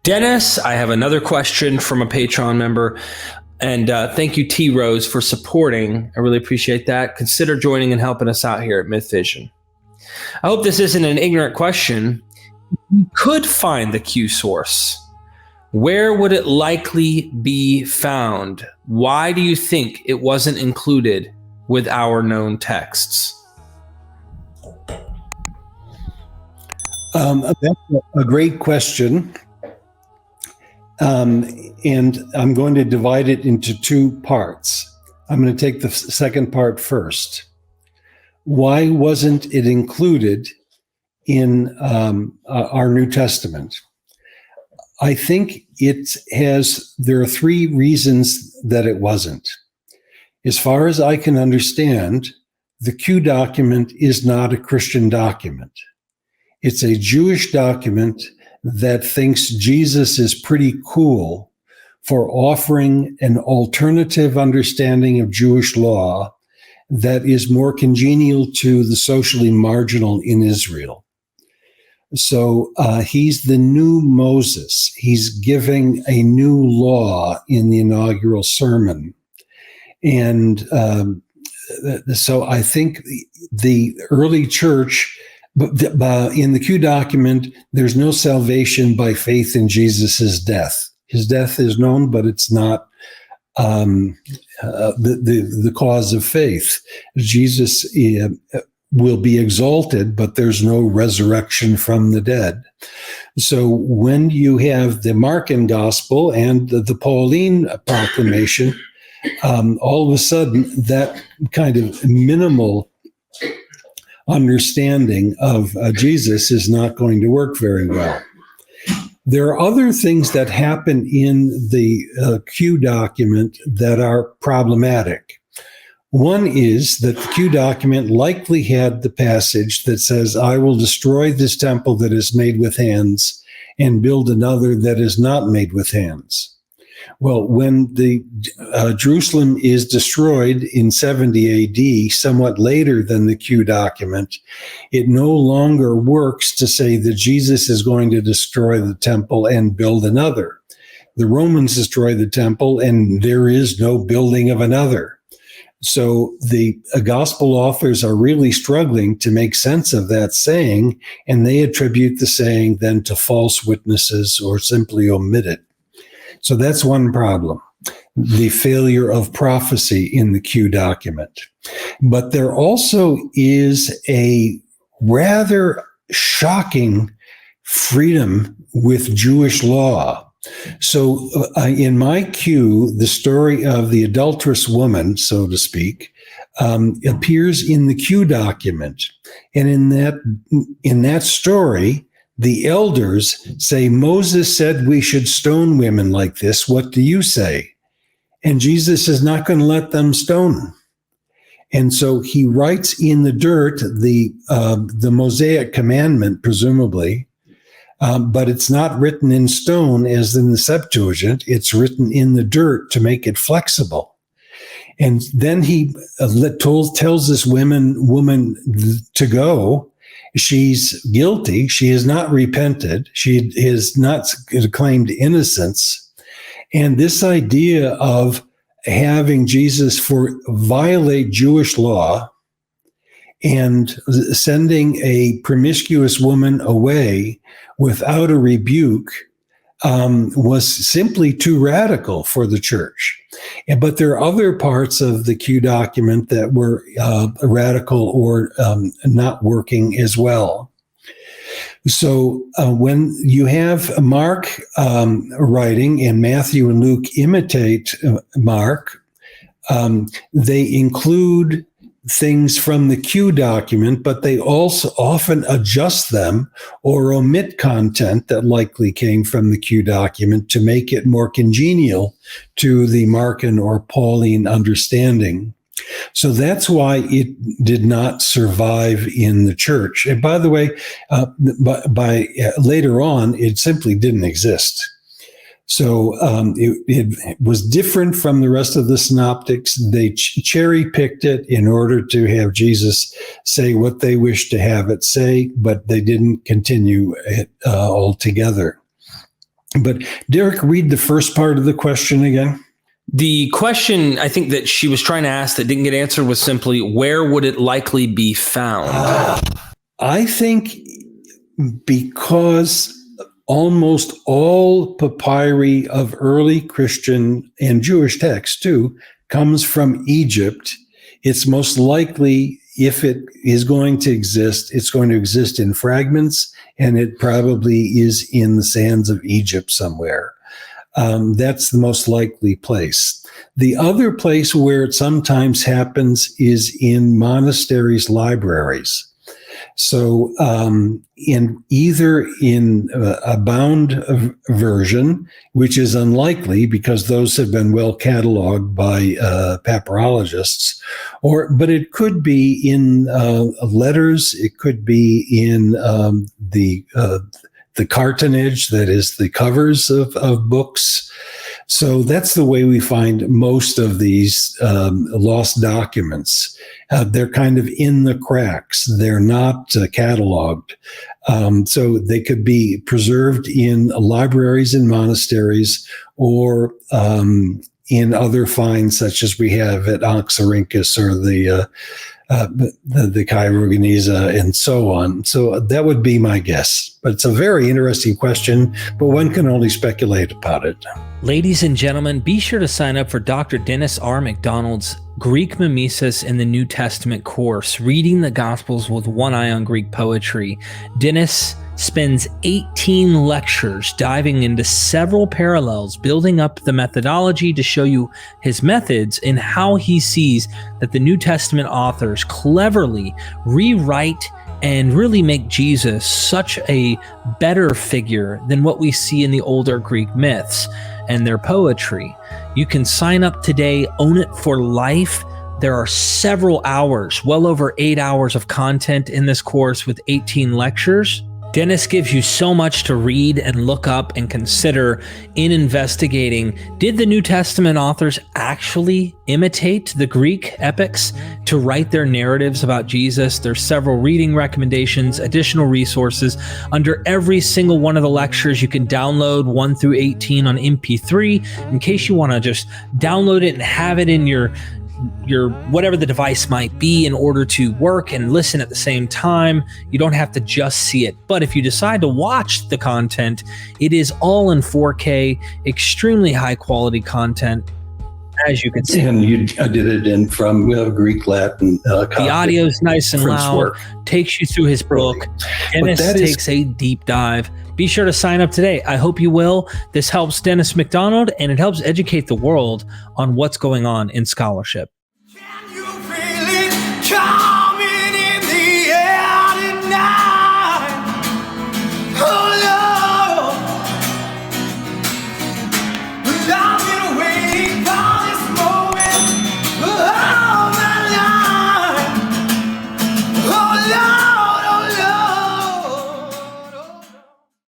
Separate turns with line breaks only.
Dennis, I have another question from a Patreon member. And thank you, T. Rose, for supporting. I really appreciate that. Consider joining and helping us out here at MythVision. I hope this isn't an ignorant question. You could find the Q source. Where would it likely be found? Why do you think it wasn't included with our known texts?
That's a great question. And I'm going to divide it into two parts. I'm going to take the second part first. Why wasn't it included in our New Testament? I think there are three reasons that it wasn't. As far as I can understand, the Q document is not a Christian document. It's a Jewish document that thinks Jesus is pretty cool for offering an alternative understanding of Jewish law that is more congenial to the socially marginal in Israel. So he's the new Moses. He's giving a new law in the inaugural sermon. And so I think the early church, in the Q document, there's no salvation by faith in Jesus's death. His death is known, but it's not the cause of faith. Jesus will be exalted, but there's no resurrection from the dead. So when you have the Markan Gospel and the Pauline proclamation, all of a sudden that kind of minimal understanding of Jesus is not going to work very well. There are other things that happen in the Q document that are problematic. One is that the Q document likely had the passage that says, I will destroy this temple that is made with hands and build another that is not made with hands. Well, when the Jerusalem is destroyed in 70 AD, somewhat later than the Q document, it no longer works to say that Jesus is going to destroy the temple and build another. The Romans destroy the temple and there is no building of another. So the gospel authors are really struggling to make sense of that saying, and they attribute the saying then to false witnesses or simply omit it. So that's one problem, the failure of prophecy in the Q document. But there also is a rather shocking freedom with Jewish law. So in my Q, the story of the adulterous woman, so to speak, appears in the Q document. And in that story, the elders say, Moses said we should stone women like this. What do you say? And Jesus is not going to let them stone. And so he writes in the dirt the Mosaic commandment, presumably, but it's not written in stone as in the Septuagint. It's written in the dirt to make it flexible. And then he tells this woman to go. She's guilty. She has not repented. She has not claimed innocence. And this idea of having Jesus violate Jewish law and sending a promiscuous woman away without a rebuke was simply too radical for the church. But there are other parts of the Q document that were radical or not working as well. So when you have Mark writing and Matthew and Luke imitate Mark, they include things from the Q document, but they also often adjust them or omit content that likely came from the Q document to make it more congenial to the Markan or Pauline understanding. So that's why it did not survive in the church. And by the way, by later on, it simply didn't exist. So it was different from the rest of the synoptics. They cherry-picked it in order to have Jesus say what they wished to have it say, but they didn't continue it altogether. But Derek, read the first part of the question again.
The question I think that she was trying to ask that didn't get answered was simply, where would it likely be found?
I think because almost all papyri of early Christian and Jewish texts too comes from Egypt, it's most likely, if it is going to exist, it's going to exist in fragments, and it probably is in the sands of Egypt somewhere. That's the most likely place. The other place where it sometimes happens is in monasteries' libraries. So in a bound version, which is unlikely because those have been well cataloged by papyrologists, but it could be in letters, it could be in the cartonnage, that is the covers of books. So that's the way we find most of these lost documents. They're kind of in the cracks. They're not cataloged. So they could be preserved in libraries and monasteries, or in other finds such as we have at Oxyrhynchus or the Cairo Geniza and so on. So that would be my guess. But it's a very interesting question, but one can only speculate about it.
Ladies and gentlemen, be sure to sign up for Dr. Dennis R. MacDonald's Greek Mimesis in the New Testament course, Reading the Gospels with One Eye on Greek Poetry. Dennis spends 18 lectures diving into several parallels, building up the methodology to show you his methods and how he sees that the New Testament authors cleverly rewrite and really make Jesus such a better figure than what we see in the older Greek myths and their poetry. You can sign up today, own it for life. There are several hours, well over 8 hours of content in this course with 18 lectures. Dennis gives you so much to read and look up and consider in investigating. Did the New Testament authors actually imitate the Greek epics to write their narratives about Jesus? There's several reading recommendations, additional resources under every single one of the lectures. You can download 1 through 18 on MP3 in case you want to just download it and have it in your whatever the device might be in order to work and listen at the same time. You don't have to just see it. But if you decide to watch the content, it is all in 4K, extremely high quality content, as you can see.
And you did it in from Greek, Latin.
The audio is nice and loud, takes you through his book. Dennis takes a deep dive. Be sure to sign up today. I hope you will. This helps Dennis MacDonald, and it helps educate the world on what's going on in scholarship.